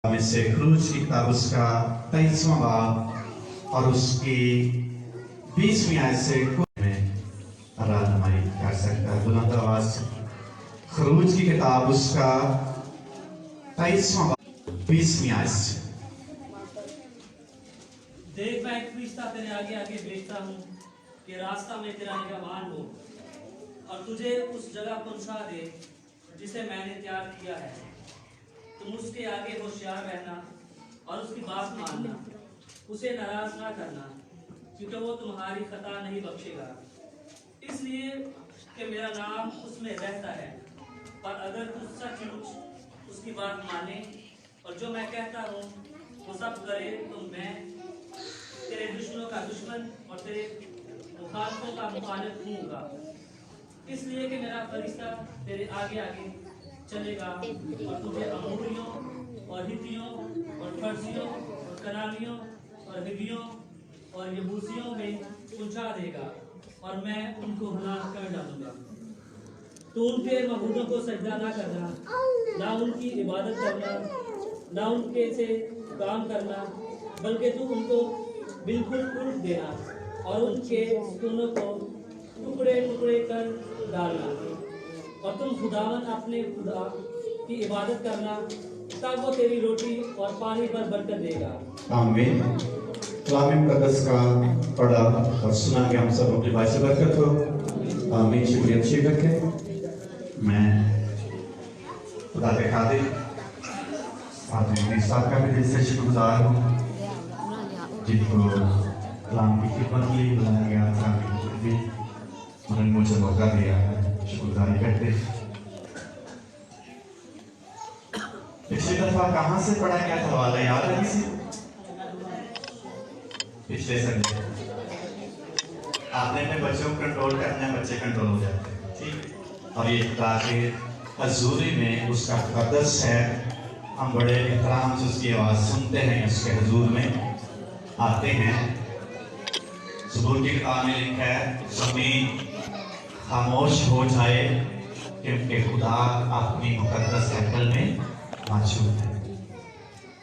में से खरूज की किताब उसका 23वां बाब और उसकी 20वीं आयत से रहनुमाई कर सकता है। बुलंद आवाज से खरूज की किताब उसका 23वां बाब 20वीं आयत से। देख मैं एक फरिश्ता तेरे आगे आगे भेजता हूँ कि रास्ता में तेरा निगहबान हो और तुझे उस जगह पहुँचा दे जिसे मैंने तैयार किया है। तुम उसके आगे होशियार रहना और उसकी बात मानना, उसे नाराज ना करना, क्योंकि वो तुम्हारी खता नहीं बख्शेगा, इसलिए कि मेरा नाम उसमें रहता है। पर अगर तू सचमुच उसकी बात माने और जो मैं कहता हूँ वो सब करे तो मैं तेरे दुश्मनों का दुश्मन और तेरे मुखालिफों का मुखालिफ हूँगा। इसलिए कि मेरा फरिश्ता तेरे आगे आगे चलेगा और तुझे अमोरियों और हित्तियों और फर्जियों और कनानियों और हिवियों और यबूसियों में पहुंचा देगा और मैं उनको हलाक कर डालूंगा। तो उनके मबूदों को सजदा ना करना, ना उनकी इबादत करना, ना उनके से काम करना, बल्कि तू उनको बिल्कुल उल्ट देना और उनके स्तूनों को टुकड़े टुकड़े कर डालना। और तुम खुदावन अपने खुदा की इबादत करना, तब वो तेरी रोटी और पानी पर बरकत देगा। आमीन। कलाम मुकद्दस का पढ़ा और सुना के हम सब अपने भाई से बरकत हो। आमीन। शुक्रिया अच्छी करके मैं खुदा के खातिर साहब का भी दिल से शुक्रगुजार हूँ जिनको कलाम की खिदमत के लिए बुलाया गया था, भी उन्होंने मुझे मौका दिया है। शुक्रगुजारी करते। पिछली दफा कहाँ से पढ़ा गया था वाला याद है किसी? पिछले संडे आपने अपने बच्चों को कंट्रोल करना है, बच्चे कंट्रोल हो जाते हैं, ठीक। और ये खुदा के हजूरी में उसका मुकद्दस है, हम बड़े एहतराम से उसकी आवाज़ सुनते हैं, उसके हजूर में आते हैं। ज़बूर की किताब में लिखा है ज़मीन खामोश हो जाए क्योंकि खुदा अपनी मुकद्दस हैकल में मौजूद है।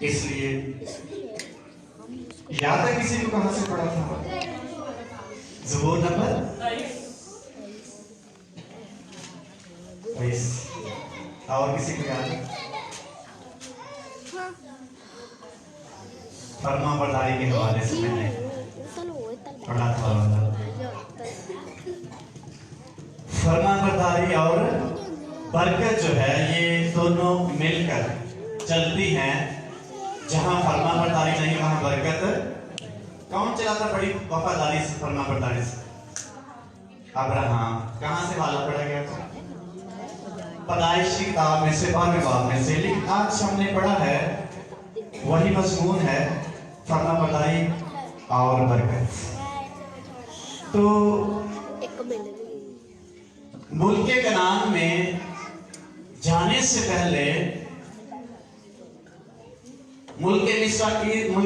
इसलिए याद है किसी को कहां से पढ़ा था? ज़बूर नंबर 23। और किसी को याद है? फरमाबरदारी के हवाले से मैंने पढ़ा था। फरमाबरदारी और बरकत जो है ये दोनों मिलकर चलती हैं। जहां फरमाबरदारी नहीं वहां बरकत कौन चलाता बड़ी वफादारी से फरमाबरदारी से? अब्राहम। कहां से वाला पढ़ा गया था? पैदाइश की किताब में से 12वें बाब में से। लेकिन आज हमने पढ़ा है वही मजमून है, फरमाबरदारी और बरकत। तो मुल्क कनान में जाने से पहले मुल्क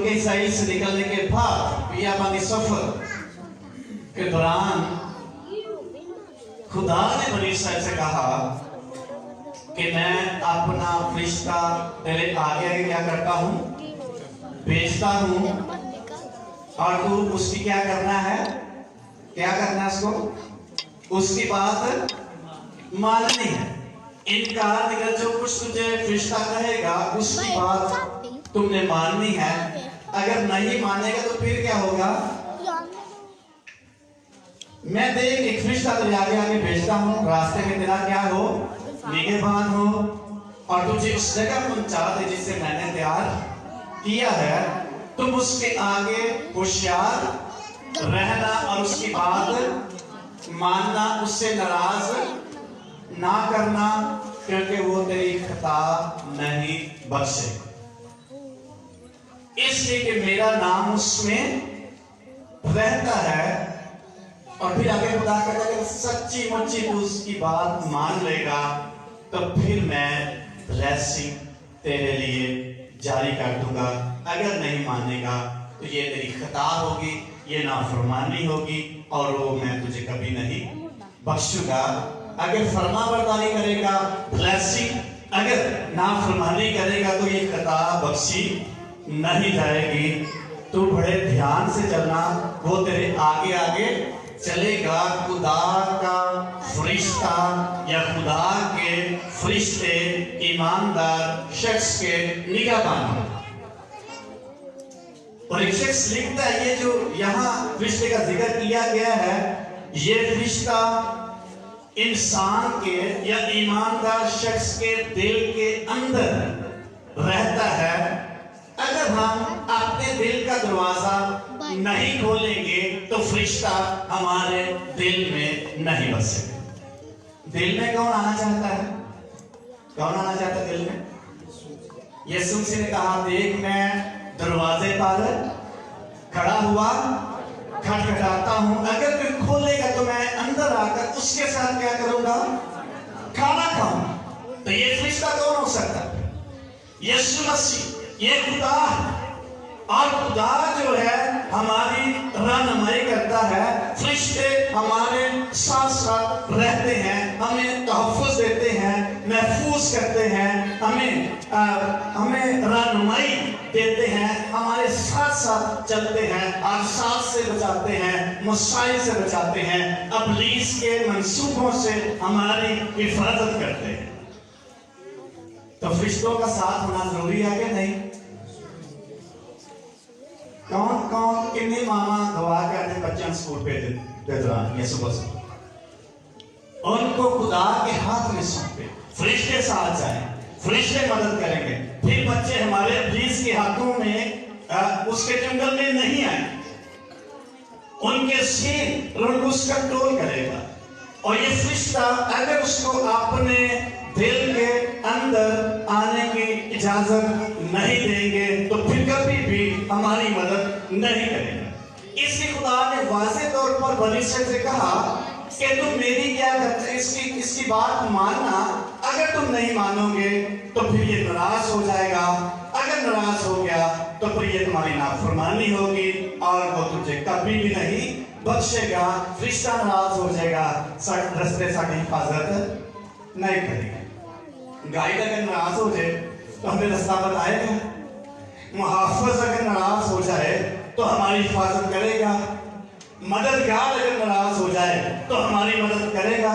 इसराइल से निकलने के बाद बियाबानी सफर के दौरान खुदा ने बनी इसराइल से कहा कि मैं अपना फरिश्ता तेरे आगे आगे क्या करता हूं, भेजता हूं, और तू उसकी क्या करना है, क्या करना है उसको, उसकी बात माननी है। इनकार नहीं कर, जो कुछ तुझे फरिश्ता कहेगा उसकी बात तुमने माननी है। अगर नहीं मानेगा तो फिर क्या होगा? मैं देख एक फरिश्ता तेरे आगे आगे भेजता हूँ, रास्ते में तेरा क्या हो, निगहबान हो, और तुझे उस जगह पहुंचा दे जिसे मैंने तैयार किया है। तुम उसके आगे होशियार रहना और उसकी बात मानना, उससे नाराज ना करना, क्योंकि वो तेरी खता नहीं बख्शे। इसलिए कि मेरा नाम उसमें रहता है। और फिर आगे खुदा कहता है कि सच्ची मुच्ची तू उसकी बात मान लेगा तो फिर मैं ब्लेसिंग तेरे लिए जारी कर दूंगा। अगर नहीं मानेगा तो ये तेरी खता होगी, ये नाफरमानी होगी, और वो मैं तुझे कभी नहीं बख्शूंगा। अगर फरमाबरदारी करेगा ब्लेसिंग, अगर नाफरमानी करेगा तो ये खता बख्शी नहीं जाएगी। तू बड़े ध्यान से चलना, वो तेरे आगे आगे चलेगा। खुदा का फरिश्ता या खुदा के फरिश्ते ईमानदार शख्स के निगहबान। और एक शख्स लिखता है, ये जो यहाँ फरिश्ते का जिक्र किया गया है, ये फरिश्ता इंसान के या ईमानदार शख्स के दिल के अंदर रहता है। अगर हम अपने दिल का दरवाजा नहीं खोलेंगे तो फरिश्ता हमारे दिल में नहीं बसेगा। दिल में कौन आना चाहता है? कौन आना चाहता है दिल में? यीशु मसीह ने कहा, देख मैं दरवाजे पर खड़ा हुआ खटखटाता हूं, अगर कोई खोलेगा तो मैं अंदर आकर उसके साथ क्या करूंगा? खाना खाऊं। तो ये फरिश्ता कौन हो सकता है? यीशु मसीह, ये खुदा। और खुदा जो है हमारी रहनुमाई करता है। फरिश्ते हमारे साथ साथ रहते हैं, हमें तहफ़्फ़ुज़ देते हैं, महफूज करते हैं, हमें रहनुमाई देते हैं, हमारे साथ साथ चलते हैं, आफसाद से बचाते हैं, मुसाइब से बचाते हैं, इब्लीस के मंसूबों से हमारी हिफाजत करते हैं। तो फरिश्तों का साथ होना जरूरी है कि नहीं? कौन कौन कितने मामा दुआ करते बच्चों स्कूल पे दौरान ये सुबह से उनको खुदा के हाथ में सौंपे, फरिश्ते साथ जाएं, फरिश्ते मदद करेंगे, फिर बच्चे हमारे इब्लीस के हाथों में उसके जंगल में नहीं आए, उनके सिर उसका कंट्रोल करेगा। और ये फरिश्ता अगर उसको अपने दिल के अंदर आने की इजाजत नहीं देंगे तो फिर कभी भी हमारी मदद नहीं करेगा। इसलिए खुदा ने वाज़े तौर पर बनी इसराइल से कहा कि तुम मेरी क्या करते, इसकी बात मानना। अगर तुम नहीं मानोगे तो फिर ये नाराज हो जाएगा, अगर नाराज हो गया तो फिर ये तुम्हारी नाफरमानी होगी और वो तुझे कभी भी नहीं बख्शेगा। फरिश्ता नाराज हो जाएगा, रस्ते साड़ी हिफाजत नहीं करेगा। गाइड अगर नाराज हो जाए तो हमें रास्ता बताएगा, मुहाफ़िज़ अगर नाराज हो जाए तो हमारी हिफाजत करेगा, मददगार अगर नाराज हो जाए तो हमारी मदद करेगा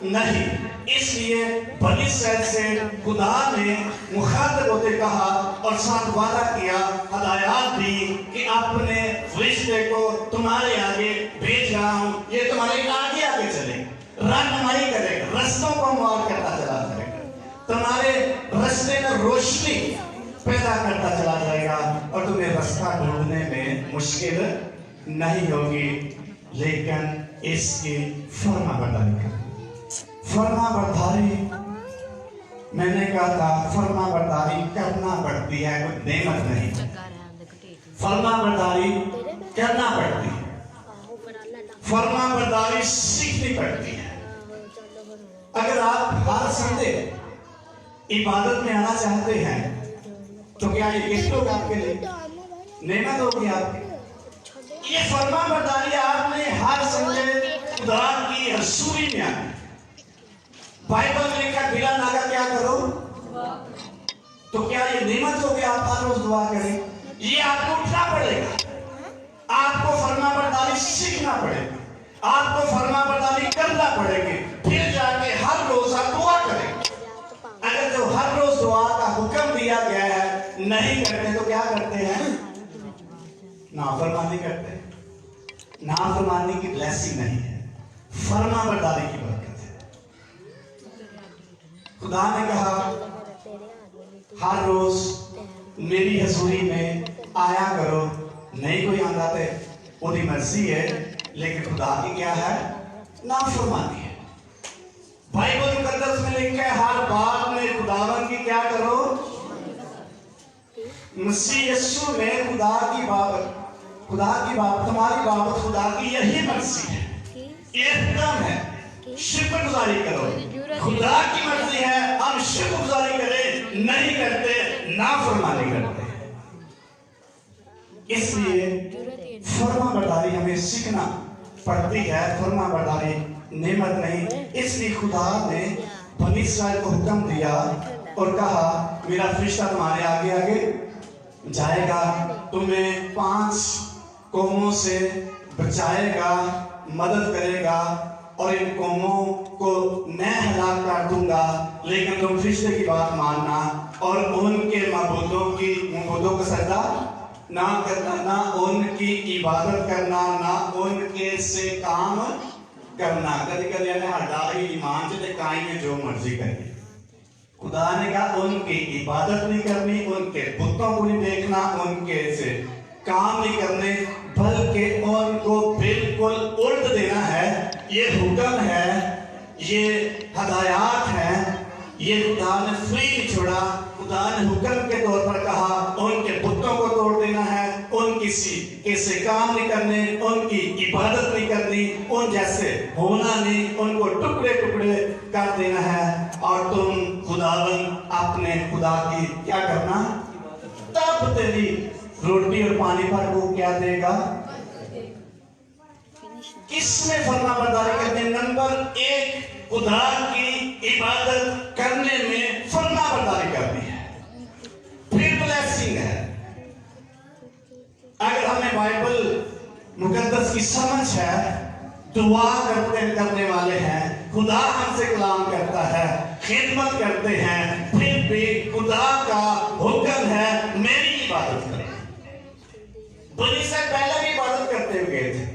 नहीं। इसलिए बनी इसराइल से खुदा ने मुखातब होते कहा और साथ वादा किया, हदायत दी कि अपने फरिश्ते को तुम्हारे आगे भेज रहा हूं, ये तुम्हारे आगे आगे चलेगा, रहनुमाई करेगा, रस्तों को मार करता चला जाएगा, तुम्हारे रास्ते में रोशनी पैदा करता चला जाएगा और तुम्हें रास्ता ढूंढने में मुश्किल नहीं होगी। लेकिन इसकी फरमाबरदारी कर, फरमाबरदारी मैंने कहा था, फरमाबरदारी करना पड़ती है, कोई नेमत नहीं। फरमाबरदारी करना पड़ती है, फरमाबरदारी सीखनी पड़ती है। अगर आप हर संडे इबादत में आना चाहते हैं तो क्या ये गिफ्ट होगा आपके लिए, नेमत होगी आपकी? ये फरमाबरदारी आपने हर संडे खुदा की हजूरी में आनी। बाइबल में लिखा बिला नागा क्या करो, तो क्या ये नेमत होगी आप हर रोज दुआ करें? ये आपको उठना पड़ेगा, आपको फरमाबरदारी सीखना पड़ेगा, आपको फरमाबरदारी करना पड़ेगी, फिर जाके हर रोज आप दुआ करें। अगर जो हर रोज दुआ का हुक्म दिया गया है नहीं करते तो क्या करते हैं? नाफरमानी करते हैं। नाफरमानी की ब्लेसिंग नहीं है, फरमाबरदारी की बरकत है। खुदा ने कहा हर रोज मेरी हजूरी में आया करो, नहीं कोई आंदा थे उनकी मर्जी है, लेकिन खुदा की क्या है? नाफरमानी है। बाइबल मुकद्दस में लिखा है हर बात में खुदावन की क्या करो? मसीह यीशु ने खुदा की बात तुम्हारी बाबत खुदा की यही मर्जी है, ये हुक्म है, शुक्रगुजारी करो। खुदा की मर्जी है हम शुक्रगुजारी करें, नहीं करते नाफरमानी करते। इसलिए फरमाबरदारी हमें सीखना पड़ती है, फरमाबरदारी नेमत नहीं। इसलिए खुदा ने बनी इसराइल को हुक्म दिया और कहा मेरा फरिश्ता तुम्हारे आगे आगे जाएगा, तुम्हें 5 कौमों से बचाएगा, मदद करेगा, और इन कौमों को मैं हलाक कर दूंगा, लेकिन तुम फरिश्ते की बात मानना और उनके मबूदों को सजदा ना करना, ना उनकी इबादत करना, ना उनके से काम करना। कभी कभी हमारा ईमान से कायम जो मर्जी करिए, खुदा ने कहा उनकी इबादत नहीं करनी, उनके बुतों को नहीं देखना, उनके से काम नहीं करने, बल्कि उनको बिल्कुल उल्ट देना है। ये हुक्म है, ये हदायत है, ये खुदा ने फ्री नहीं छोड़ा। खुदा ने हुक्म के तौर पर कहा उनके बुतों को तोड़ देना है, उनकी कैसे काम नहीं करने, उनकी इबादत नहीं करनी, उन जैसे होना नहीं, उनको टुकड़े टुकड़े कर देना है। और तुम खुदावन अपने खुदा की क्या करना, तब तेरी रोटी और पानी पर वो क्या देगा। किसमें फरमाबरदारी करनी? नंबर 1, खुदा की इबादत करने में फरमाबरदारी करनी है, फिर ब्लेसिंग है। अगर हमें बाइबल मुकद्दस की समझ है, दुआ करने वाले हैं, खुदा हमसे कलाम करता है, खिदमत करते हैं, फिर भी खुदा का हुक्म है मेरी इबादत करें। बनी से पहले भी इबादत करते हुए गए थे,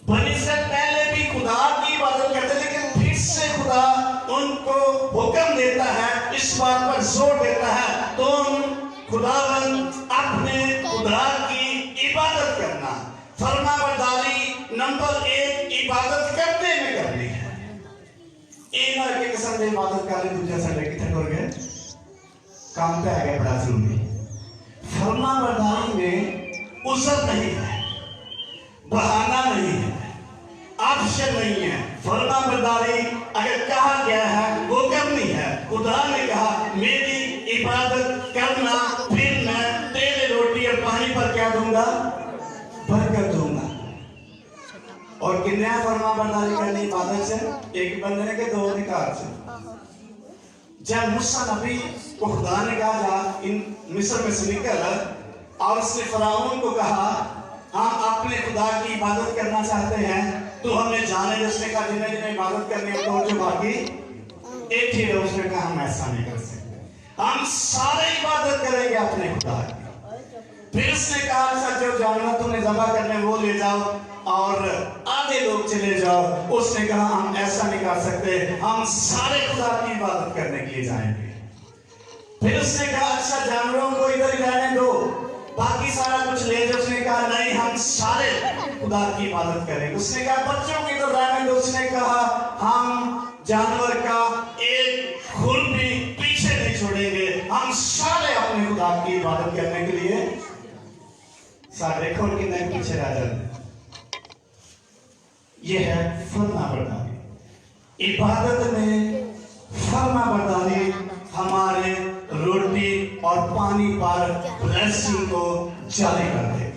बनी से पहले भी खुदा की इबादत करते, लेकिन फिर से खुदा उनको हुक्म देता है, इस बात पर जोर देता है तुम खुदावन अपने खुदा की इबादत करना। फरमाबरदारी नंबर 1 इबादत करने में करनी है। एक के संडे इबादत कर ले, दूसरे संडे कितने हो गए, काम पे आ गया, बड़ा जरूरी। फरमाबरदारी में उज़र नहीं है, बहाना नहीं है, ऑप्शन नहीं है। फरमाबरदारी अगर कहा गया है वो करनी है। खुदा ने कहा मेरी इबादत करना, फिर मैं तेरे रोटी और पानी पर क्या दूंगा, बरकत दूंगा। और किन्ने फरमाबरदारी करनी इबादत से, एक बंदे ने के 2 अधिकार से। जब मूसा नबी को खुदा ने कहा जा इन मिस्र में से निकल, और उसने फराउन को कहा हम अपने खुदा की इबादत करना चाहते हैं, तो हमें जाने दे। उसने कहा जिन्हें जिन्हें इबादत करनी है तो जो बाकी एक ही है। उसने कहा हम ऐसा नहीं कर सकते, हम सारे इबादत करेंगे अपने खुदा की। फिर उसने कहा अच्छा जो जानवर तुमने ज़बह करने वो ले जाओ और आधे लोग चले जाओ। उसने कहा हम ऐसा नहीं कर सकते, हम सारे खुदा की इबादत करने के लिए जाएंगे। फिर उसने कहा अच्छा जानवरों को इधर ही रहने दो, बाकी सारा कुछ ले जाओ। उसने कहा नहीं हम सारे खुदा की इबादत करेंगे। उसने कहा बच्चों की इधर रहने दो। उसने कहा हम जानवर का एक खुर भी पीछे नहीं छोड़ेंगे, हम सारे अपने खुदा की इबादत करने के लिए सारे खुर के नहीं पीछे रह जाते। यह है फरमाबरदारी। इबादत में फरमाबरदारी हमारे रोटी और पानी पर ब्लेसिंग को जारी कर देगी।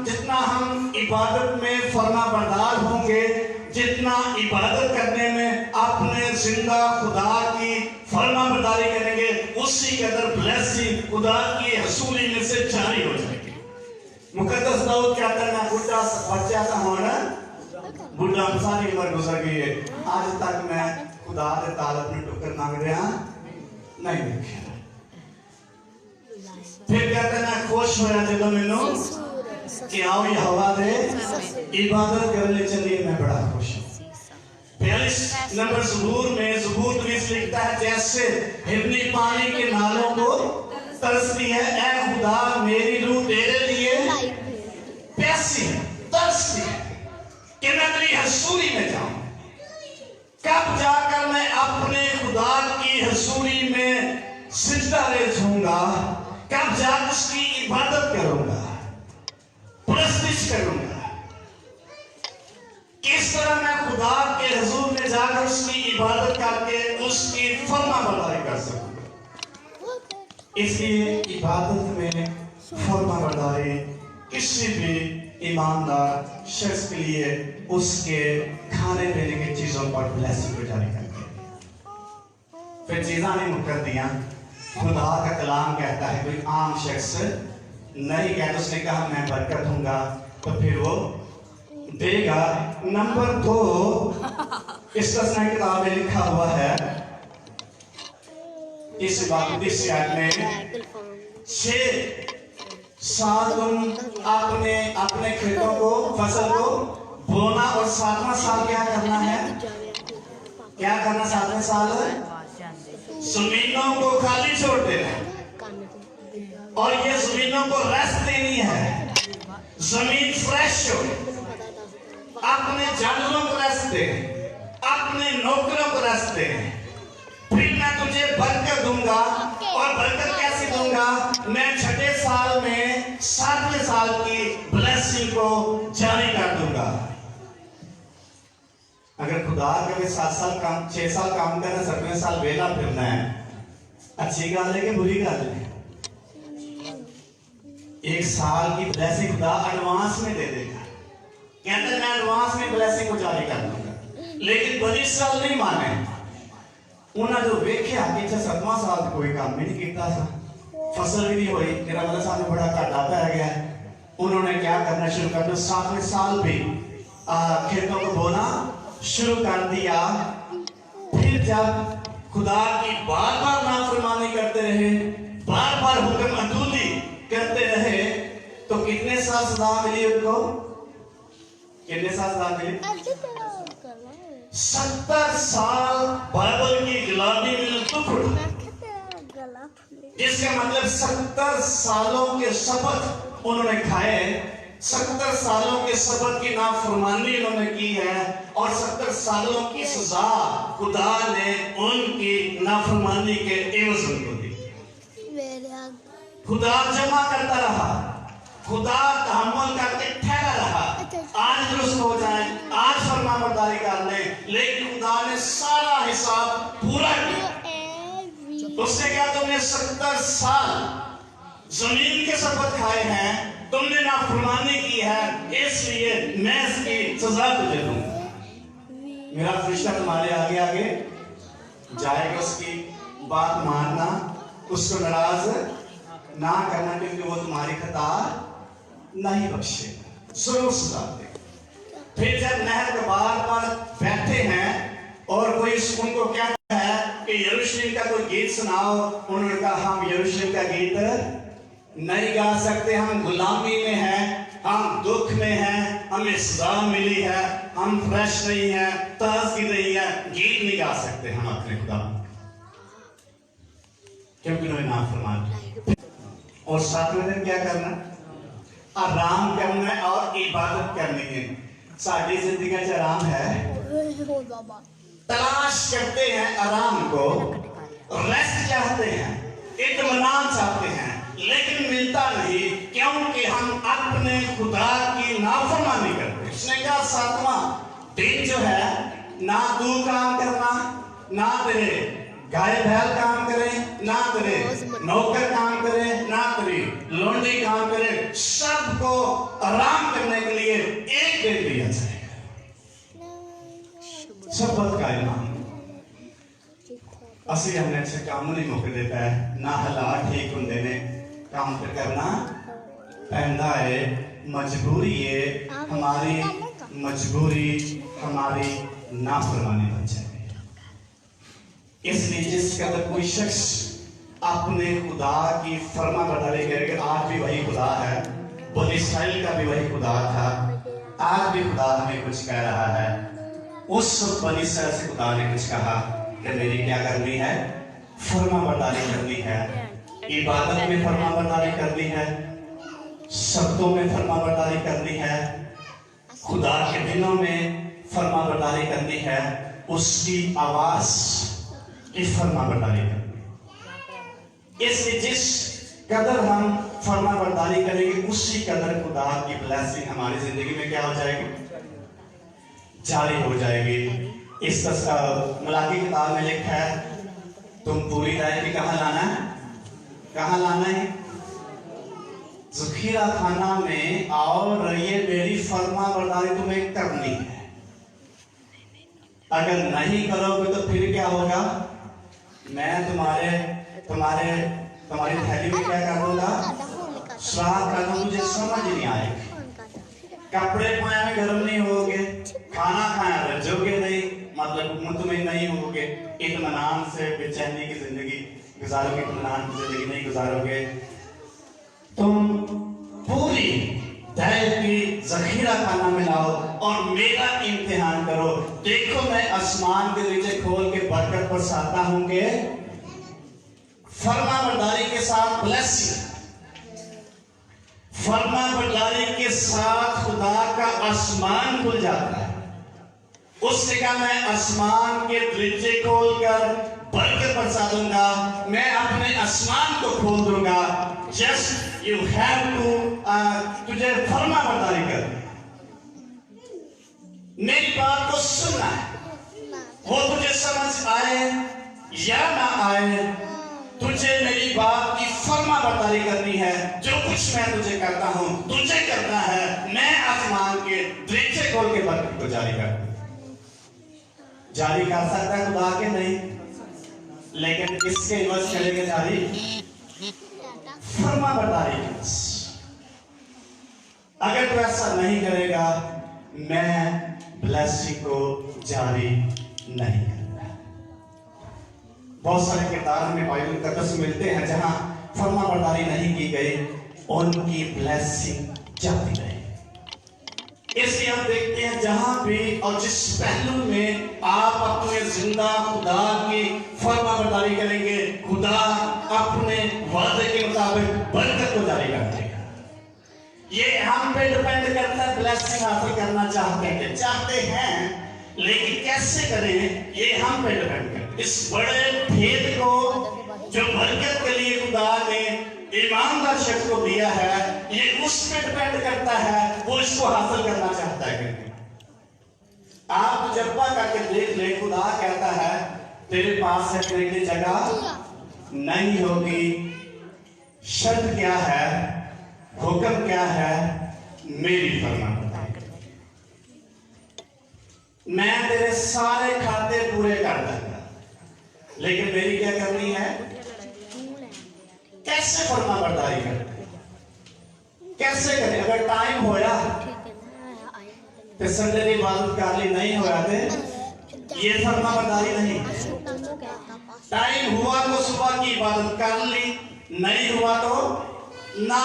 जितना हम इबादत में फरमाबरदार होंगे, जितना इबादत करने में अपने जिंदा खुदा की फरमाबरदारी करेंगे, उसी कदर ब्लेसिंग खुदा की हसूली में से जारी हो जाएगी। मुकद्दस दाऊद कहता है मैं बुढ़ा बच्चा सा होना, बुढ़ा सारी उम्र गुजर गई है, आज तक मैं खुदा के तालब में टुकर मांग रहा नहीं देखा। फिर कहते ना खुश होया जब मैनू कि आओ ये हवा दे इबादत करने चलिए, मैं बड़ा खुश हूँ। 42 नंबर ज़बूर में ज़बूर लिखता है जैसे हिरनी पानी के नालों को तरसती है, ऐ खुदा मेरी रूह तेरे लिए प्यासी है, तरसती है कि मैं तेरी हसूरी में जाऊं। कब जाकर मैं अपने खुदा की हसूरी में सिजदा रेज़ूंगा, कब जाकर उसकी इबादत करूंगा, प्रस्तुत करूंगा। किस तरह मैं खुदा के हुजूर में जाकर उसकी इबादत करके उसकी फरमाबरदारी कर सकूंगा। इसलिए इबादत में फरमाबरदारी किसी भी ईमानदार शख्स के लिए उसके खाने पीने की चीजों पर ब्लेसिंग को जारी करते हैं। फिर चीज़ा नहीं मुकर दिया, खुदा का कलाम कहता है कोई आम शख्स नहीं कहता, उसने कहा मैं बरकत दूंगा तो फिर वो देगा। नंबर 2, इस तरह किताब में लिखा हुआ है इस बात में 6 साल तुम अपने खेतों को, फसल को बोना और 7वां साल क्या करना है? क्या करना 7वें साल? जमीनों को खाली छोड़ देना है और ये जमीनों को रेस्ट देनी है। जमीन फ्रेश हो, अपने जानवरों को रेस्ट दे, अपने नौकरों को रेस्ट दे, फिर मैं तुझे बरकत दूंगा। और बरकत कैसे दूंगा? मैं 6ठे साल में 7वें साल की ब्लेसिंग को जारी कर दूंगा। अगर खुदा के 7 साल काम, 6 साल काम करना, 7वें साल वेला फिरना है, अच्छी गाल है कि बुरी गाल है? 1 साल की ब्लेसिंग खुदा एडवांस में दे देगा, कहते हैं मैं एडवांस में ब्लेसिंग को जारी कर दूंगा। लेकिन बड़ी साल नहीं माने, उन्हें जो वेख्या कि 7वां साल कोई काम भी नहीं किया था, फसल भी नहीं हुई, तेरा मतलब सामने बड़ा घाटा पै गया। उन्होंने क्या करना शुरू कर दिया? 7वें साल भी खेतों को बोना शुरू कर दिया। फिर जब खुदा की बार बार नाफरमानी करते रहे, बार बार हुक्म अदूली करते रहे, तो कितने साल सजा मिली उनको? कितने साल सजा मिली? 70 साल बाइबल की गुलामी में दुख उठा, जिसका मतलब 70 सालों के शपथ उन्होंने खाए, 70 सालों के शपथ की नाफरमानी उन्होंने की है और 70 सालों की सजा खुदा ने उनकी नाफरमानी के एवज उनको दी। खुदा जमा करता रहा, खुदा तहम्मुल करके ठहरा रहा, आज दुरुस्त हो जाए, आज फरमाबरदारी कर ले, लेकिन खुदा ने सारा हिसाब पूरा किया। उसने कहा तुमने 70 साल जमीन के शपथ खाए हैं, तुमने नाफरमानी की है, इसलिए मैं इसकी सजा तुझे दूंगा। मेरा फरिश्ता तुम्हारे आगे आगे जाएगा, उसकी बात मानना, उसको नाराज ना करना, क्योंकि वो तुम्हारी खता नहीं बख्शेगा, जरूर सजा देगा। फिर जब नहर के बार पर बैठे हैं और कोई उनको क्या है कि यरूशलेम का कोई गीत सुनाओ, उन्होंने कहा हम यरूशलेम का गीत नहीं गा सकते, हम गुलामी में हैं, हम दुख में हैं, हमें सजा मिली है, हम फ्रेश नहीं है, ताजगी नहीं है, गीत नहीं गा सकते हम अपने खुदा, क्योंकि उन्होंने नाफरमान। और 7वें दिन क्या करना? आराम करना है और इबादत करनी है। साड़ी जिंदगी का आराम है, तलाश करते हैं आराम को, रेस्ट चाहते हैं, इत्मीनान चाहते हैं, लेकिन मिलता नहीं, क्योंकि हम अपने खुदा की नाफरमानी करते हैं। उसने कहा 7वां दिन जो है, ना तू काम करना, ना तेरे गाय बैल काम करे, ना तेरे नौकर काम करे, ना तेरी लोंडी काम करे, सबको आराम करने के लिए 1 दिन दिया जाएगा। शपथ का इनाम असि हमने अच्छे काम नहीं मुक देता है, ना हालात ठीक होंगे ने, काम करना पैदा है, मजबूरी है, हमारी मजबूरी हमारी नाफरमानी बन जाए। इसलिए जिस कदर कोई शख्स अपने खुदा की फरमाबरदारी करेगा, आज भी वही खुदा है, बनी इस्राइल का भी वही खुदा था, आज भी खुदा हमें कुछ कह रहा है। उस बनी इस्राइल से खुदा ने कुछ कहा कि मेरी क्या करनी है? फरमाबरदारी करनी है, इबादत में फरमाबरदारी करनी है, शब्दों में फरमाबरदारी करनी है, खुदा के दिनों में फरमाबरदारी करनी है, उसकी आवाज की फरमाबरदारी करनी है। इसलिए जिस कदर हम फरमाबरदारी करेंगे, उसी कदर खुदा की ब्लेसिंग हमारी जिंदगी में क्या हो जाएगी? जारी हो जाएगी। इस मलाकी किताब में लिखा है, तुम पूरी राय की कहाँ लाना है? कहाँ लाना है? ज़खीरा खाना में, और ये मेरी फरमाबरदारी तुम्हें करनी है। अगर नहीं करोगे तो फिर क्या होगा? मैं तुम्हारी थैली में क्या कर दूंगा? श्राद्ध कर दूंगा। मुझे समझ नहीं आएगा। कपड़े पाए में गर्म नहीं होगे, खाना खाया रजोगे नहीं, मतलब मुतमिन नहीं होगे, इत्मीनान से बेचैनी की जिंदगी गुजारोगे, इत्मीनान की जिंदगी नहीं गुजारोगे। तुम पूरी दैव की जखीरा खाना मिलाओ और मेरा इम्तिहान करो। देखो मैं आसमान के नीचे खोल के बरकत बरसाता हूं कि फरमाबरदारी के साथ ब्लेसिंग, फरमाबरदारी के साथ खुदा का आसमान खुल जाता है। उसने कहा मैं आसमान के दरवाजे खोलकर बरकत बरसा दूंगा, मैं अपने आसमान को खोल दूंगा। जस्ट यू हैव टू, तुझे फरमाबरदारी कर, मेरी बात को सुनना है। वो तुझे समझ आए या ना आए, तुझे मेरी बात की फरमाबरदारी करनी है। जो कुछ मैं तुझे करता हूं तुझे करना है। मैं आसमान के दरवाजे खोल के बरकत को जारी कर सकता है खुदा के नहीं, लेकिन किसके इवज करेंगे जारी? फरमाबरदारी। अगर तू ऐसा नहीं करेगा मैं ब्लेसिंग को जारी नहीं करूंगा। बहुत सारे किरदार में बाइबल मुकद्दस मिलते हैं जहां फरमाबरदारी नहीं की गई, उनकी ब्लेसिंग जाती रही। इसलिए हम देखते हैं जहां भी और जिस पहलू में आप अपने जिंदा खुदा की फरमाबरदारी करेंगे, खुदा अपने वादे के मुताबिक बरकत को जारी कर देगा। ये हम पे डिपेंड करता है। ब्लेसिंग हासिल करना चाहते हैं लेकिन कैसे करें ये हम पे डिपेंड करता है। इस बड़े भेद को जो बरकत के लिए खुदा ने ईमानदार शख्स को दिया है, ये उस पे डिपेंड करता है वो इसको हासिल करना चाहता है कि नहीं। आप तजर्बा करके देख ले, खुदा कहता है तेरे पास रखने की जगह नहीं होगी। शर्त क्या है, हुक्म क्या है? मेरी फरमाबरदारी। मैं तेरे सारे खाते पूरे कर दूंगा, लेकिन मेरी क्या करनी है? कैसे फरमाबरदारी करें? कैसे करें? अगर टाइम होया तो संडे की इबादत कर ली, नहीं होया तो ये फरमाबरदारी नहीं। टाइम हुआ तो सुबह की इबादत कर ली, नहीं हुआ तो ना।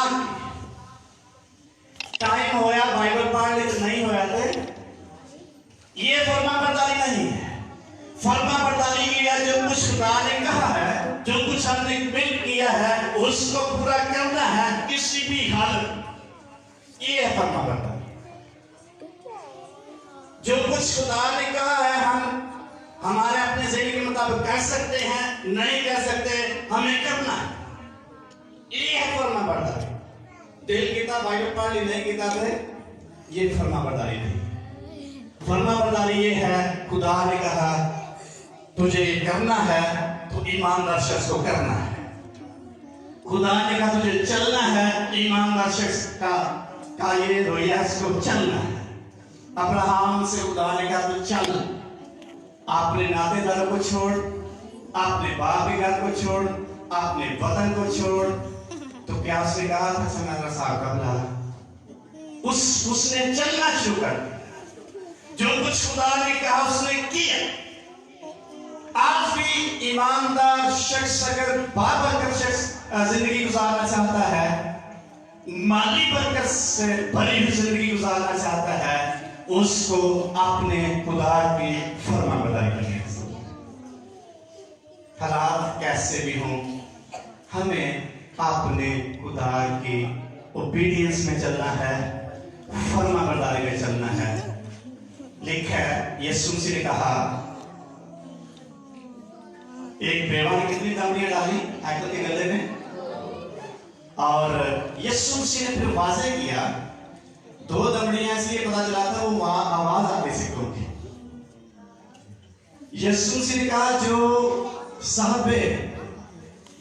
टाइम होया बाइबल पढ़ ली, नहीं होया तो ये फरमाबरदारी नहीं है। फरमाबरदारी किया जो कुछ खुदा ने कहा है, जो कुछ हमने मिल किया है उसको पूरा करना है किसी भी हालत। ये है फरमाबरदारी। जो कुछ खुदा ने कहा है हम हमारे अपने ज़हन के मुताबिक कर सकते हैं, नहीं कर सकते, हमें करना है। ये है फरमाबरदारी। दिल किताब बाइबल पढ़ ली, नहीं किताब है, ये फरमाबरदारी नहीं। फरमाबरदारी ये है खुदा ने कहा तुझे ये करना है तो ईमानदार शख्स को करना है। खुदा ने कहा तुझे चलना है, ईमानदार शख्स का ये रोया इसको चलना है। अब्राहम से खुदा ने कहा तू चल, अपने नातेदारों को छोड़, अपने बाप के घर को छोड़, अपने वतन को छोड़। तो क्या उसने कहा था? उसने चलना शुरू कर। जो कुछ खुदा ने कहा उसने किया। आज भी ईमानदार शख्स अगर बाबरकत शख्स जिंदगी गुजारना चाहता है, माली बरकत से भरी हुई जिंदगी गुजारना चाहता है, उसको अपने खुदा की फरमाबरदारी करनी है। हालात कैसे भी हों, हमें अपने खुदा की ओबीडियंस में चलना है, फरमाबरदारी में चलना है। लिखा है यीशु मसीह ने कहा, एक बेवा ने कितनी दमड़ियां डाली हैकल के गले में, और यीशु मसीह ने फिर वाज़े किया 2 दमड़ियां, इसलिए पता चला था वो आवाज आती सिक्कों की। यीशु मसीह ने कहा जो साहबे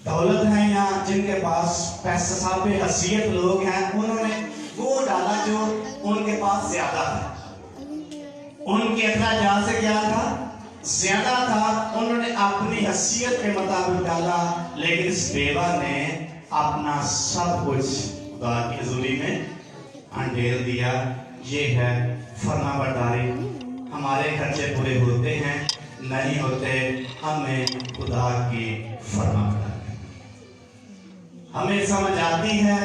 दौलत हैं या जिनके पास पैसा, साहबे हसीयत लोग हैं, उन्होंने वो डाला जो उनके पास ज्यादा था। उनके अखराजात से क्या था? ज्यादा था, उन्होंने अपनी हैसियत के मुताबिक डाला, लेकिन इस बेवा ने अपना सब कुछ खुदा की हजूरी में अंधेर दिया। ये है फरमाबरदारी। हमारे खर्चे पूरे होते हैं, नहीं होते, हमें खुदा की फरमाबरदारी। हमें समझ आती है,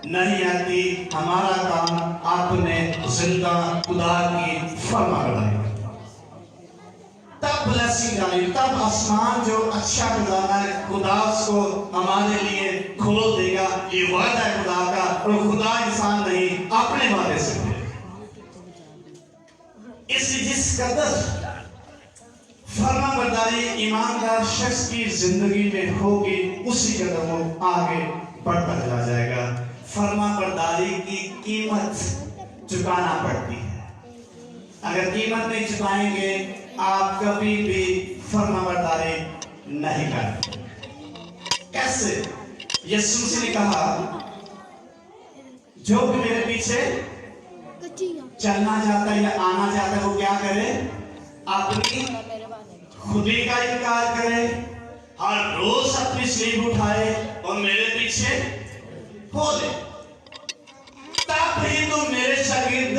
नहीं आती, हमारा काम अपने जिंदा खुदा की फरमाबरदारी। तब ब्लेसिंग आएगी, तब आसमान जो अच्छा खजाना है खुदा उसको हमारे लिए खोल देगा। ये वादा है खुदा का, और खुदा इंसान नहीं, अपने वादे से है। इसलिए जिस कदर फरमाबरदारी ईमानदार शख्स की जिंदगी में होगी, उसी कदर वो आगे बढ़ता चला जाएगा। फरमाबरदारी की कीमत चुकाना पड़ती है। अगर कीमत नहीं चुकाएंगे, आप कभी भी फरमाबरदारी नहीं करेंगे। कैसे? यीशु मसीह ने कहा, जो भी मेरे पीछे चलना चाहता है या आना चाहता है, वो क्या करे? अपनी खुदी का इनकार करे, हर रोज अपनी स्लीव उठाए और मेरे पीछे हो ले, तब ही तुम मेरे शागिर्द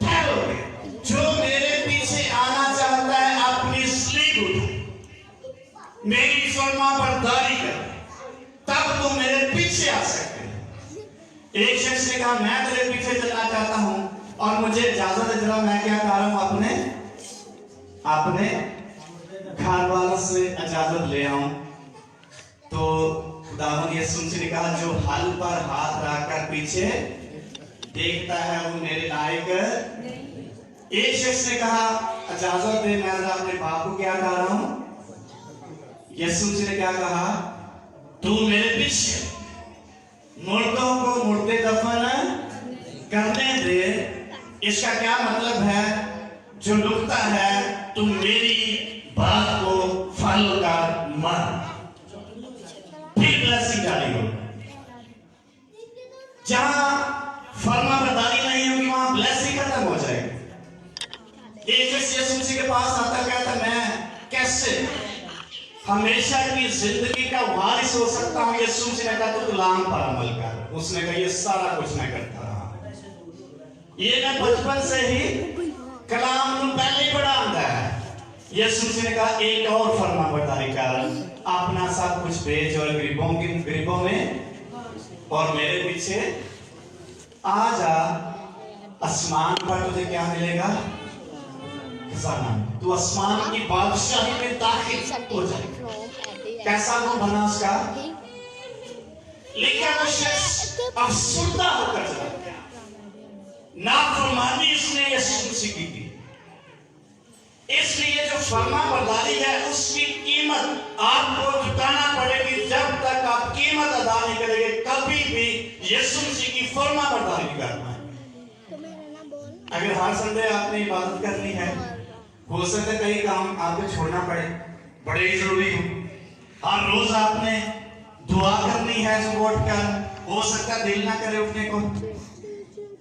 ठहरोगे। जो मेरे पीछे आना चाहता है, अपनी स्लीव उठाए, मेरी फरमाबरदारी करे, तब तुम मेरे पीछे आ सकते हो। एक शख्स ने कहा, मैं तेरे पीछे चलना चाहता हूं और मुझे इजाजत है, जरा मैं क्या कर रहा हूं, अपने घर वालों से इजाजत ले आऊं। तो खुदावंद यीशु मसीह ने कहा, जो हल पर हाथ रखकर पीछे देखता है वो मेरे लायक नहीं। एक शख्स ने कहा, इजाजत दे, मैं जरा अपने बाप को क्या कर रहा हूं। यीशु मसीह ने क्या कहा, तू मेरे पीछे। मुर्दों को मुर्दे दफन करने दे। इसका क्या मतलब है? जो लुकता है, तुम मेरी बात को फॉलो कर मत, फिर ब्लेसिंग जारी हो। जहां फरमाबरदारी नहीं होगी, वहां ब्लेसिंग खत्म हो जाएगी। एक यीशु मसीह के पास आता, कहता, मैं कैसे हमेशा की जिंदगी का वारिस हो सकता हूं? यीशु मसीह ने कहा, तू कलाम पर अमल कर। उसने कहा, ये सारा कुछ मैं करता रहा, ये मैं बचपन से ही कलाम को पहले ही पढ़ा आता है। यीशु मसीह ने कहा, एक और फरमाबरदारी कर, अपना सब कुछ बेच और गरीबों में और मेरे पीछे आ जा। आसमान पर तुझे क्या मिलेगा? खजाना। तू आसमान की बादशाही में दाखिल हो जाएगा। कैसा वो बना उसका? लेकिन वो शख्स अफसुर्दा होकर चला गया। नाफरमानी उसने यीशु मसीह की। इसलिए जो फरमाबरदारी है, उसकी कीमत आपको चुकाना पड़ेगी। जब तक आप कीमत अदा नहीं करेंगे, कभी भी यीशु मसीह की फरमाबरदारी नहीं करना है। अगर हर संडे आपने इबादत करनी है, हो सकता है कई काम आपको छोड़ना पड़े, बड़े ही जरूरी हो। हर रोज आपने दुआ करनी है सुबह उठकर, हो सकता है दिल ना करे उठने को,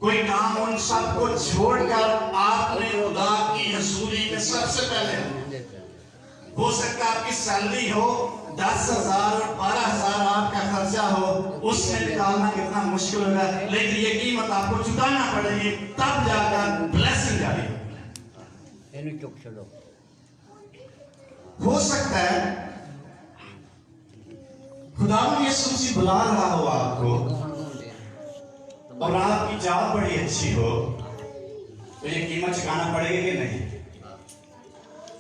कोई काम उन सबको छोड़कर आपने खुदा की हजूरी में सबसे पहले, हो सकता है आपकी सैलरी हो 10,000 और 12,000 आपका खर्चा हो, उसमें निकालना कितना मुश्किल होगा, लेकिन ये कीमत आपको चुकाना पड़ेगी, तब जाकर ब्लेसिंग जारी होगी। हो सकता है खुदा यीशु मसीह बुला रहा हो आपको और आपकी जॉब बड़ी अच्छी हो, तो ये कीमत चुकाना पड़ेगी कि नहीं?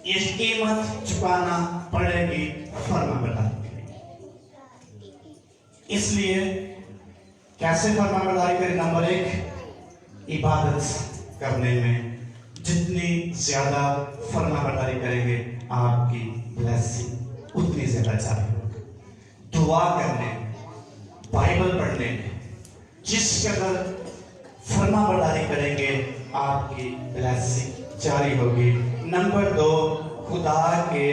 ये कीमत चुकाना पड़ेगी फरमाबरदारी। इसलिए कैसे फरमाबरदारी करें? नंबर 1, इबादत करने में जितनी ज्यादा फरमाबरदारी करेंगे, आपकी ब्लेसिंग उतनी ज्यादा जारी होगी। दुआ करने, बाइबल पढ़ने में जिस कदर फरमाबरदारी करेंगे, आपकी ब्लेसिंग जारी होगी। नंबर 2, खुदा के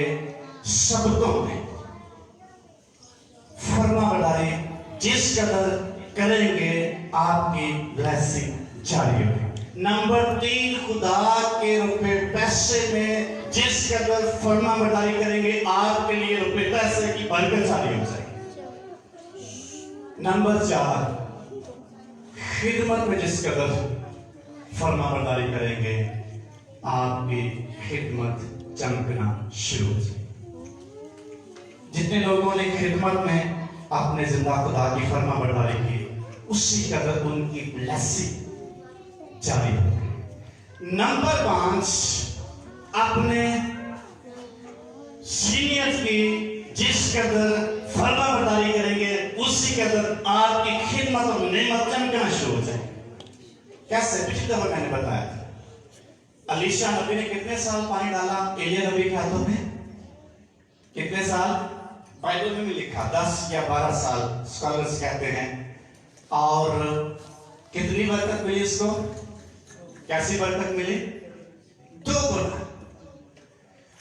शब्दों में फरमाबरदारी जिस कदर करेंगे, आपकी ब्लेसिंग जारी होगी। नंबर 3, खुदा के रुपए पैसे में जिस कदर फर्मा बरदारी करेंगे आपके लिए रुपए पैसे की बरकत जारी हो जाएगी। नंबर 4, खिदमत में जिस कदर फर्मा बरदारी करेंगे आपकी खिदमत चमकना शुरू हो जाएगी। जितने लोगों ने खिदमत में अपने जिंदा खुदा की फर्मा बरदारी की, उसी कदर उनकी ब्लेसिंग जारी हो गई। नंबर 5, अपने सीनियर्स की जिस कदर फर्मा बरदारी करेंगे उसी कदर आपकी खिदमत और नेमत चमकना शुरू हो जाएगी। कैसे? पिछली दफा मैंने बताया था, अलीशा नबी ने कितने साल पानी डाला एलिया नबी के हाथों में? कितने साल? बाइबल में भी लिखा 10 या 12 साल स्कॉलर्स कहते हैं। और कितनी बरकत मिली उसको? कैसी बरकत मिली? 2 गुना।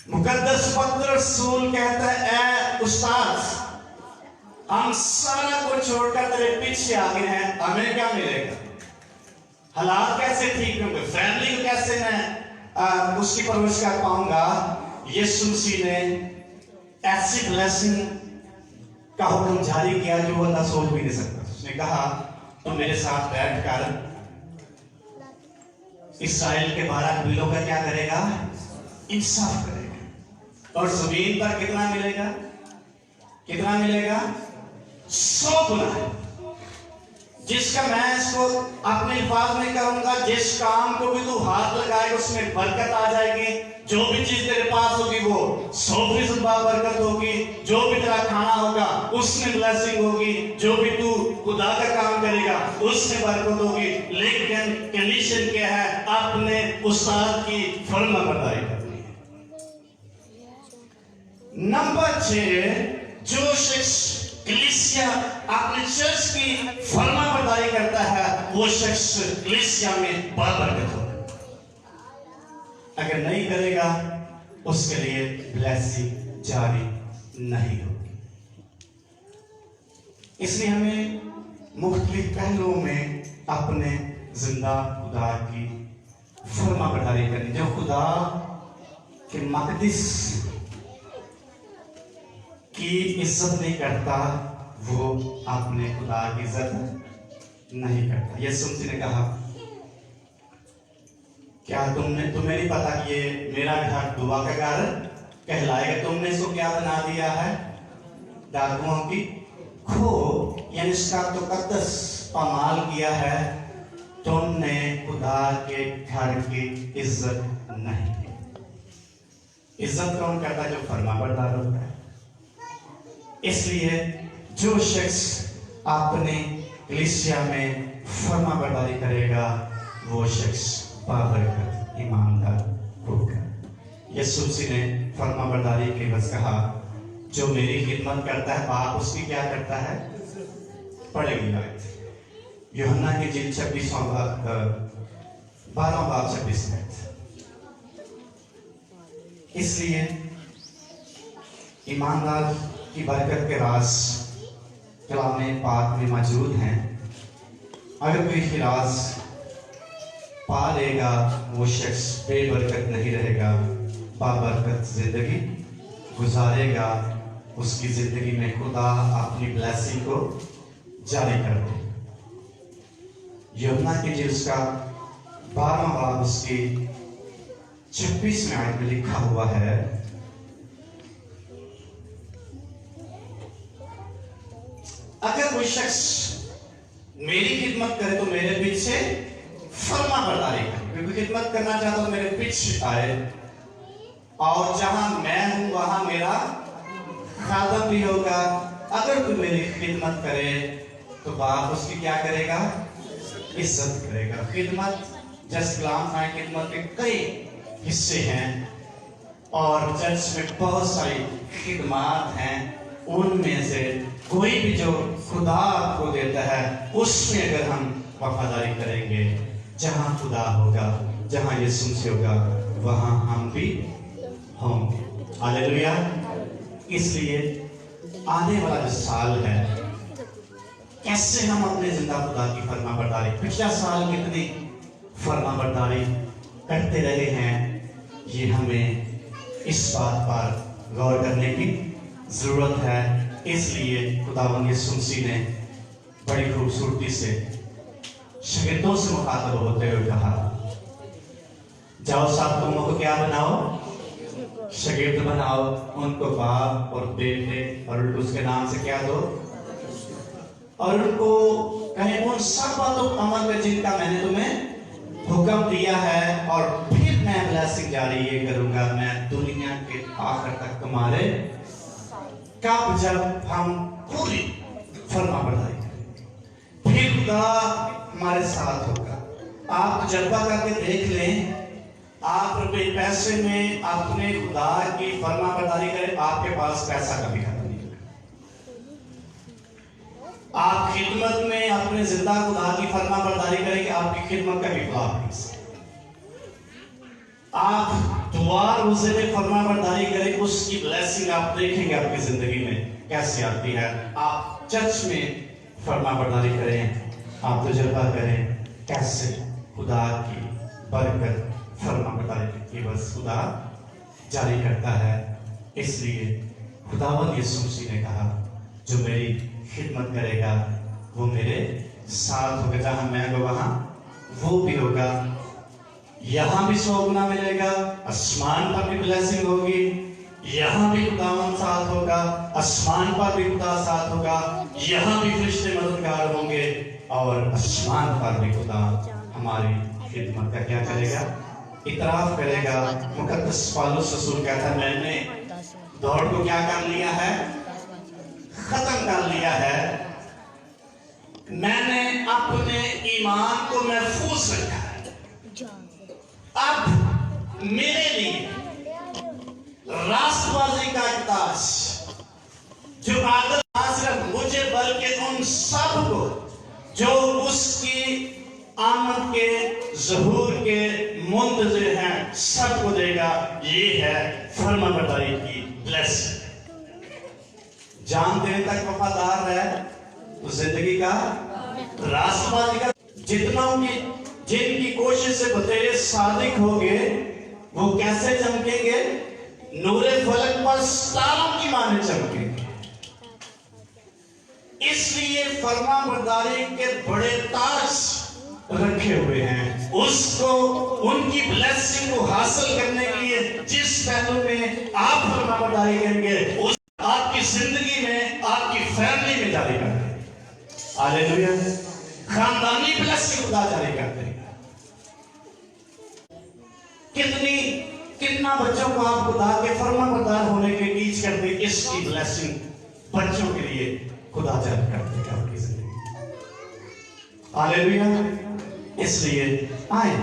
मुकद्दस पत्र रसूल कहता है, ए उस्ताद, हम सारा कुछ छोड़कर तेरे पीछे आ गए हैं, हमें क्या मिलेगा? हालात कैसे ठीक होंगे? फैमिली को कैसे मैं उसकी परवरिश कर पाऊंगा? यीशु मसीह ने ऐसी ब्लेसिंग का हुक्म जारी किया जो बंदा सोच भी नहीं सकता। उसने कहा, तुम मेरे साथ बैठकर इस्राएल के 12 कबीलों का क्या करेगा? इंसाफ करेगा। और जमीन पर कितना मिलेगा? कितना मिलेगा? 100 गुना। जिसका मैं इसको अपने अल्फाज में कहूंगा, जिस काम को भी तू हाथ लगाएगा उसमें बरकत आ जाएगी। जो भी चीज तेरे पास होगी वो 100% बरकत होगी। जो भी तेरा खाना होगा उसमें ब्लेसिंग होगी। जो भी तू खुदा का काम करेगा उसमें बरकत होगी। लेकिन कंडीशन क्या है? अपने उस्ताद की फर्मा बरदारी करनी है। नंबर 6, जो शख्स कलीसिया अपने चर्च की फर्मा बरदारी करता है वो शख्स कलीसिया में बरकत होगा। अगर नहीं करेगा उसके लिए ब्लेसिंग जारी नहीं होगी। इसलिए हमें मुख्तलिफ पहलुओं में अपने जिंदा खुदा की फर्मा बरदारी करनी। जो खुदा के मकदस की इज्जत नहीं करता वो अपने खुदा की इज्जत नहीं करता। यीशु मसीह ने कहा, क्या तुम्हें नहीं पता कि ये मेरा घर दुआ का घर कहलाएगा? तुमने इसको क्या बना दिया है? डाकुओं की खो, यानी इसका तो कद्दस पामाल किया है। तुमने खुदा के घर की इज्जत नहीं की। इज्जत कौन करता है? जो फर्मा बरदार होता है। इसलिए जो शख्स अपने कलीसिया में फर्मा बरदारी करेगा वो शख्स बाबरकत ईमानदार होगा। यीशु मसीह ने फर्मा बरदारी के बस कहा, जो मेरी खिदमत करता है बाप उसकी क्या करता है? पढ़ेगी आयत यूहन्ना की जिल 26वां बाब 12वां बाब 26 आयत। इसलिए ईमानदार की बरकत के राज कलाम पाक में मौजूद हैं। अगर कोई राज पा लेगा वो शख्स बेबरकत नहीं रहेगा, बाबरकत जिंदगी गुजारेगा। उसकी जिंदगी में खुदा अपनी ब्लेसिंग को जारी कर दे। यूहन्ना की जिल उसका 12वां बाब उसकी 26वें आयत में लिखा हुआ है, अगर कोई शख्स मेरी खिदमत करे तो मेरे पीछे फर्मा बरदारी करे। क्योंकि खिदमत करना चाहता तो मेरे पीछे आए, और जहां मैं हूं वहां मेरा खादम भी होगा। अगर कोई मेरी खिदमत करे तो बाप उसकी क्या करेगा? इज्जत करेगा। खिदमत जस्ट कलाम खान खिदमत के कई हिस्से हैं और चर्च में बहुत सारी खिदमत हैं। उनमें से कोई भी जो खुदा आपको देता है उसमें अगर हम वफादारी करेंगे, जहां खुदा होगा, जहां यीशु मसीह होगा, वहां हम भी होंगे। हालेलुया। इसलिए आने वाला जो साल है, कैसे हम अपने जिंदा खुदा की फर्मा बरदारी, पिछला साल कितनी फर्मा बरदारी करते रहे हैं, ये हमें इस बात पर गौर करने की जरूरत है। इसलिए खुदावंद यीशु मसीह ने बड़ी खूबसूरती से शागिर्दों से मुखातब होते हुए कहा, जाओ सब कौमों को क्या बनाओ, शागिर्द बनाओ, उनको बाप और बेटे और उसके नाम से क्या दो, और उनको कहें उन सब बातों पर अमल कर जिनका मैंने तुम्हें हुक्म दिया है, और फिर मैं ब्लेसिंग जारी ये करूंगा, मैं दुनिया के आखिर तक तुम्हारे, कब जब हम पूरी फरमाबरदारी करेंगे, फिर खुदा हमारे साथ होगा। आप तजर्बा करके देख लें, आप रुपए पैसे में अपने खुदा की फरमाबरदारी करें, आपके पास पैसा कभी खत्म नहीं होगा। आप खिदमत में अपने जिंदा खुदा की फरमाबरदारी करेंगे, आपकी खिदमत कभी फ्लॉप नहीं सकती। आप दुआ रोजे में फरमाबरदारी करें, उसकी ब्लेसिंग आप देखेंगे आपकी जिंदगी में कैसे आती है। आप चर्च में फरमाबरदारी करें, आप तजुर्बा करें कैसे खुदा की बरकत फरमाबरदारी की बस खुदा जारी करता है। इसलिए खुदावंद यीशु मसीह ने कहा, जो मेरी खिदमत करेगा वो मेरे साथ होगा, जहां मैं होगा वहां वो भी होगा। यहां भी 100 गुना मिलेगा, आसमान पर भी ब्लेसिंग होगी, यहां भी खुदावंद साथ होगा, आसमान पर भी खुदा साथ होगा, यहां भी फरिश्ते मददगार होंगे, और आसमान पर भी खुदा हमारी खिदमत का क्या करेगा, इतराफ करेगा। मुकद्दस पौलुस रसूल कहता है, मैंने दौड़ को क्या कर लिया है, खत्म कर लिया है, मैंने अपने ईमान को महफूज रखा है। अब मेरे लिए राष्ट्रवादी का एक ताज, जो आदत ना सिर्फ मुझे बल्कि उन सब को जो उसकी आमद के ज़हूर के मुंतज़िर हैं सबको देगा, ये है फरमाबरदारी की ब्लेसिंग। जान देने तक वफादार रहे तो जिंदगी का राष्ट्रवादी का, जितना जिनकी कोशिश से बतेरे सादिक होंगे वो कैसे चमकेंगे, नूरे फलक पर सितारों की माने चमकेंगे। इसलिए फरमाबरदारी के बड़े ताज रखे हुए हैं, उसको उनकी ब्लेसिंग को हासिल करने के लिए जिस पहलू में आप फरमाबरदारी करेंगे उस आपकी जिंदगी में, आपकी फैमिली में जारी करते हैं। हालेलुया, खानदानी ब्लेसिंग खुदा जारी करते हैं। कितना बच्चों को आप खुदा के फरमाबरदार होने के टीच करते, इसकी ब्लेसिंग बच्चों के लिए खुदा जारी करते हैं आपकी जिंदगी। हालेलुया। इसलिए आए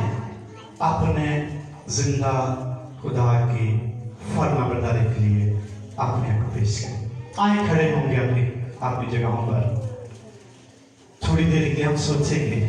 अपने जिंदा खुदा की फरमाबरदारी के लिए अपने आप को पेश करें। आए खड़े होंगे अपनी जगहों पर, थोड़ी देर के लिए हम सोचेंगे